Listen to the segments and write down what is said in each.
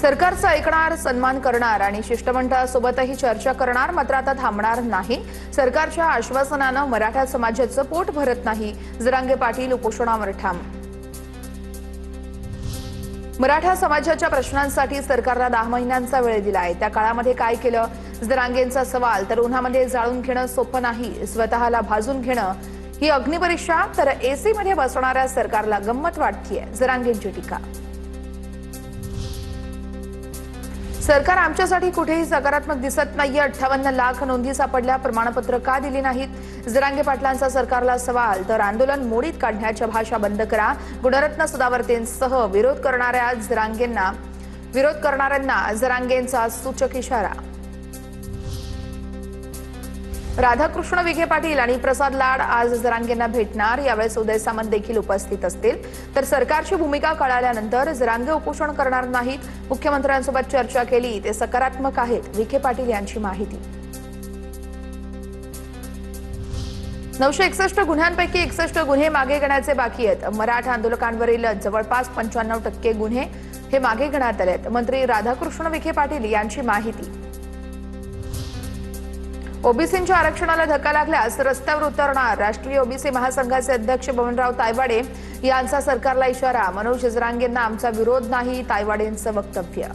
सरकारचं ऐकणार, सन्मान करणार आणि शिष्टमंडळासोबतही चर्चा करणार, मात्र आता थांबणार नाही। सरकारच्या आश्वासनानं मराठा समाजाचं पोट भरत नाही। जरांगे पाटील उपोषणावर ठाम। मराठा समाजाच्या प्रश्नांसाठी सरकारला 10 महिन्यांचा वेळ दिलाय। त्या काळामध्ये काय केलं? जरांगेंचा सवाल। तर उन्हामध्ये जाळून घेणं सोपं नाही, स्वतःला भाजून घेणं ही अग्निपरीक्षा। तर एसी मध्ये बसणाऱ्या सरकारला गंमत वाटतेय, जरांगेंची टीका। सरकार आमच्यासाठी कुठेही सकारात्मक दिसत नाहीये। 58 लाख नोंदी सापडल्या, प्रमाणपत्र का दिली नाहीत? जरांगे पाटलांचा सरकारला सवाल। तर आंदोलन मोडीत काढण्याच्या भाषा बंद करा। गुणरत्न सदावर्तेंसह विरोध करणाऱ्यांना जरांगेंचा सूचक इशारा। राधाकृष्ण विखे पाटील आणि प्रसाद लाड आज जरांगेंना भेटणार। यावेळेस उदय सामंत देखील उपस्थित असतील। तर सरकारची भूमिका कळाल्यानंतर जरांगे उपोषण करणार नाहीत। मुख्यमंत्र्यांसोबत चर्चा केली, ते सकारात्मक आहेत, विखे पाटील यांची माहिती। 961 गुन्ह्यांपैकी 61 गुन्हे मागे घेण्याचे बाकी आहेत। मराठा आंदोलकांवरील जवळपास 95% गुन्हे हे मागे घेण्यात आलेत। मंत्री राधाकृष्ण विखे पाटील यांची माहिती। ओबीसींच्या आरक्षणाला धक्का लागल्यास रस्त्यावर उतरणार। राष्ट्रीय ओबीसी महासंघाचे अध्यक्ष बबनराव तायवाडे यांचा सरकारला इशारा। मनोज जरांगेंना आमचा विरोध नाही, तायवाडेंचं वक्तव्य।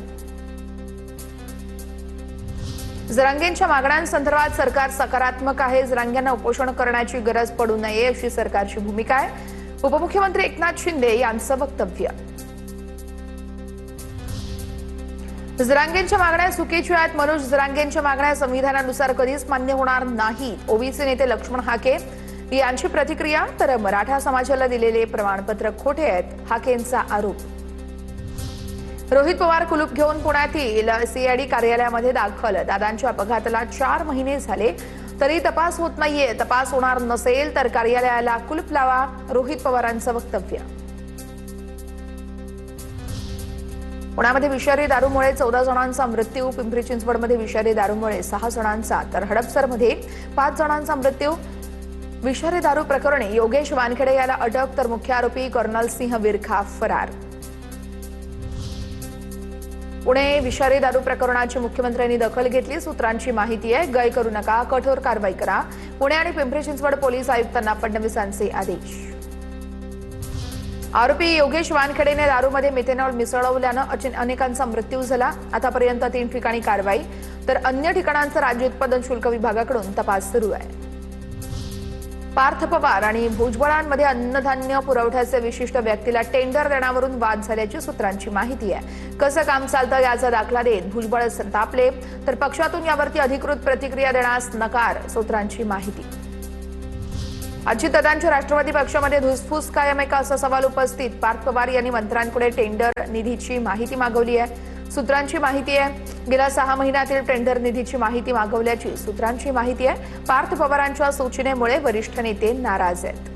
जरांगेंच्या मागण्यांसंदर्भात सरकार सकारात्मक आहे। जरांगेंना उपोषण करण्याची गरज पडू नये अशी सरकारची भूमिका आहे। उपमुख्यमंत्री एकनाथ शिंदे यांचं वक्तव्य। जरांगेंच्या मागण्या चुकीच्या आहेत। मनोज जरांगेंच्या मागण्या संविधानानुसार कधीच मान्य होणार नाहीत। ओबीसी नेते लक्ष्मण हाके यांची प्रतिक्रिया। तर मराठा समाजाला दिलेले प्रमाणपत्र खोटे आहेत, हाकेंचा आरोप। रोहित पवार कुलूप घेऊन पुण्यातील सीआयडी कार्यालयामध्ये दाखल। दादांच्या अपघाताला 4 महिने झाले तरी तपास होत नाहीये। तपास होणार नसेल तर कार्यालयाला कुलूप लावा, रोहित पवारांचं वक्तव्य। पुण्यामध्ये विषारी दारूमुळे 14 जणांचा मृत्यू। पिंपरी चिंचवडमध्ये विषारी दारूमुळे 6 जणांचा, तर हडपसरमध्ये 5 जणांचा मृत्यू। विषारी दारू प्रकरणी योगेश वानखेडे याला अटक, तर मुख्य आरोपी कर्नल सिंह विरखा फरार। पुणे विषारी दारू प्रकरणाची मुख्यमंत्र्यांनी दखल घेतली। सूत्रांची माहिती आहे, गय करू नका, कठोर कारवाई करा। पुणे आणि पिंपरी चिंचवड पोलीस आयुक्तांना फडणवीसांचे आदेश। आरोपी योगेश वानखेडेने दारूमध्ये मिथेनॉल मिसळवल्यानं अनेकांचा मृत्यू झाला। आतापर्यंत 3 ठिकाणी कारवाई, तर अन्य ठिकाणांचा राज्य उत्पादन शुल्क विभागाकडून तपास सुरू आहे। पार्थ पवार आणि भुजबळांमध्ये अन्नधान्य पुरवठ्याचे विशिष्ट व्यक्तीला टेंडर देण्यावरून वाद झाल्याची सूत्रांची माहिती आहे। कसं काम चालतं याचा दाखला देत भुजबळ संतापले, तर पक्षातून यावरती अधिकृत प्रतिक्रिया देण्यास नकार, सूत्रांची माहिती। अजितदादांच्या राष्ट्रवादी पक्षामध्ये धुसफूस कायम आहे का, असा सवाल उपस्थित। पार्थ पवार यांनी मंत्र्यांकडे टेंडर निधीची माहिती मागवली आहे। सूत्रांची माहिती आहे, गेल्या 6 महिन्यातील टेंडर निधीची माहिती मागवल्याची सूत्रांची माहिती आहे। पार्थ पवारांच्या सूचनेमुळे वरिष्ठ नेते नाराज आहेत।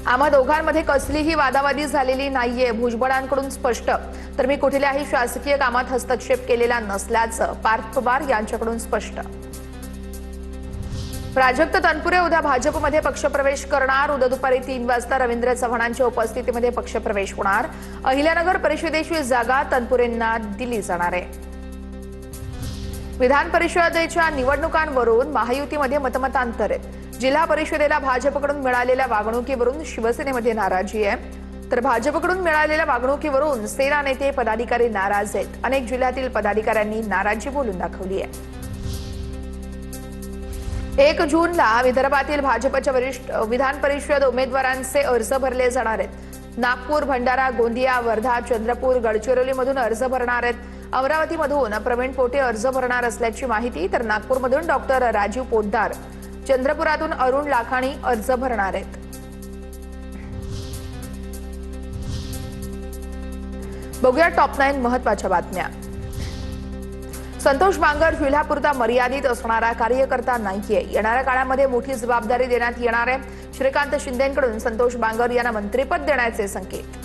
आम्हा दोघांमध्ये कसलीही वादावादी झालेली नाहीये, भुजबळांकडून स्पष्ट। तर मी कुठल्याही शासकीय कामात हस्तक्षेप केलेला नसल्याचं पार्थ पवार यांच्याकडून स्पष्ट। प्राजक्त तनपुरे उद्या भाजपमध्ये पक्षप्रवेश करणार। उद्या दुपारी 3 वाजता रवींद्र चव्हाणांच्या उपस्थितीमध्ये पक्षप्रवेश होणार। अहिल्यानगर परिषदेची जागा तनपुरेंना दिली जाणार आहे। विधान परिषदेच्या निवडणुकांवरून महायुतीमध्ये मतमतांतर आहे। जिल्हा परिषदेला भाजपकडून मिळालेल्या वागणुकीवरून शिवसेनेमध्ये नाराजी आहे, तर भाजपकडून मिळालेल्या वागणुकीवरून सेना नेते पदाधिकारी नाराज आहेत। अनेक जिल्ह्यातील पदाधिकाऱ्यांनी नाराजी बोलून दाखवली आहे। 1 जूनला विदर्भातील भाजपच्या वरिष्ठ विधान परिषद उमेदवारांचे अर्ज भरले जाणार आहेत। नागपूर, भंडारा, गोंदिया, वर्धा, चंद्रपूर, गडचिरोलीमधून अर्ज भरणार आहेत। अमरावतीमधून प्रवीण पोटे अर्ज भरणार असल्याची माहिती, तर नागपूरमधून डॉक्टर राजीव पोद्दार, चंद्रपुरातून अरुण लाखाणी अर्ज भरणार आहेत। बघूया टॉप 9 महत्त्वाच्या बातम्या। संतोष बांगर जिल्हापुरता मर्यादित असणारा कार्यकर्ता नाहीये। येणाऱ्या काळामध्ये मोठी जबाबदारी देण्यात येणार आहे। श्रीकांत शिंदेंकडून संतोष बांगर यांना मंत्रिपद देण्याचे संकेत।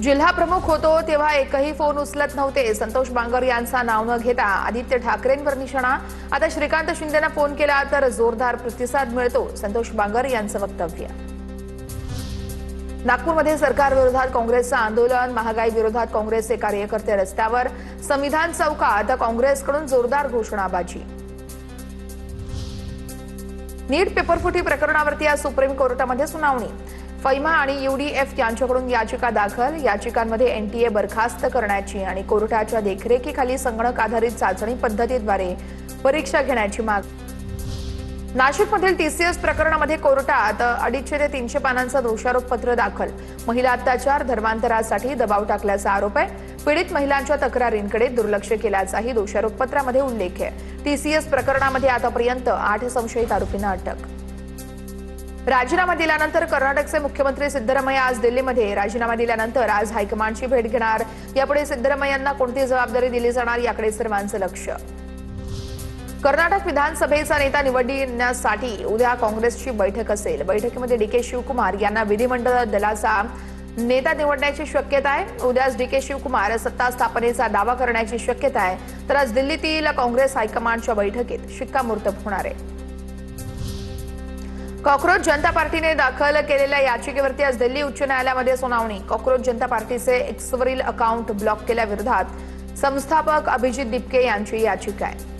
जिल्हा प्रमुख होतो तेव्हा एकही फोन उचलत नव्हते। संतोष बांगर यांचा नाव न घेता आदित्य ठाकरेंवर निशाणा। आता श्रीकांत शिंदेंना फोन केला तर जोरदार प्रतिसाद मिळतो, संतोष बांगर यांचं वक्तव्य। नागपूरमध्ये सरकार विरोधात काँग्रेसचं आंदोलन, महागाई विरोधात काँग्रेसचे कार्यकर्ते रस्त्यावर, संविधान चौकात काँग्रेसकडून जोरदार घोषणाबाजी. नीट पेपरफुटी प्रकरणावरती आज सुप्रीम कोर्टामध्ये सुनावणी. फैमा आणि यूडीएफ यांच्याकडून याचिका दाखल. याचिकांमध्ये एनटीए बरखास्त करण्याची आणि कोर्टाच्या देखरेखीखाली संगणक आधारित चाचणी पद्धतीद्वारे परीक्षा घेण्याची माग. नाशिकमधील टीसीएस प्रकरणामध्ये कोर्टात 250 ते 300 पानांचं दोषारोपपत्र दाखल. महिला अत्याचार, धर्मांतरासाठी दबाव टाकल्याचा आरोप आहे. पीडित महिलांच्या तक्रारींकडे दुर्लक्ष केल्याचाही दोषारोपपत्रामध्ये उल्लेख आहे. टीसीएस प्रकरणामध्ये आतापर्यंत 8 संशयित आरोपींना अटक. राजीनामा दिल्यानंतर कर्नाटकचे मुख्यमंत्री सिद्धरामय्या आज दिल्लीमध्ये. राजीनामा दिल्यानंतर आज हायकमांडची भेट घेणार. यापुढे सिद्धरामय्यांना कोणती जबाबदारी दिली जाणार याकडे सर्वांचं लक्ष. कर्नाटक विधानसभेचा नेता निवडण्यासाठी उद्या काँग्रेसची बैठक असेल. बैठकीमध्ये डीके शिवकुमार यांना विधिमंडळ दलाचा नेता निवडण्याची शक्यता आहे. उद्याच डीके शिवकुमार सत्ता स्थापनेचा दावा करण्याची शक्यता आहे. तर आज दिल्लीतील काँग्रेस हायकमांडच्या बैठकीत शिक्कामोर्तब होणार आहे. कॉकरोच जनता पार्टीने दाखल केलेल्या याचिकेवरती आज दिल्ली उच्च न्यायालयामध्ये सुनावणी. कॉकरोच जनता पार्टीचे एक्सवरील अकाउंट ब्लॉक केल्याविरोधात संस्थापक अभिजित दिपके यांची याचिका आहे.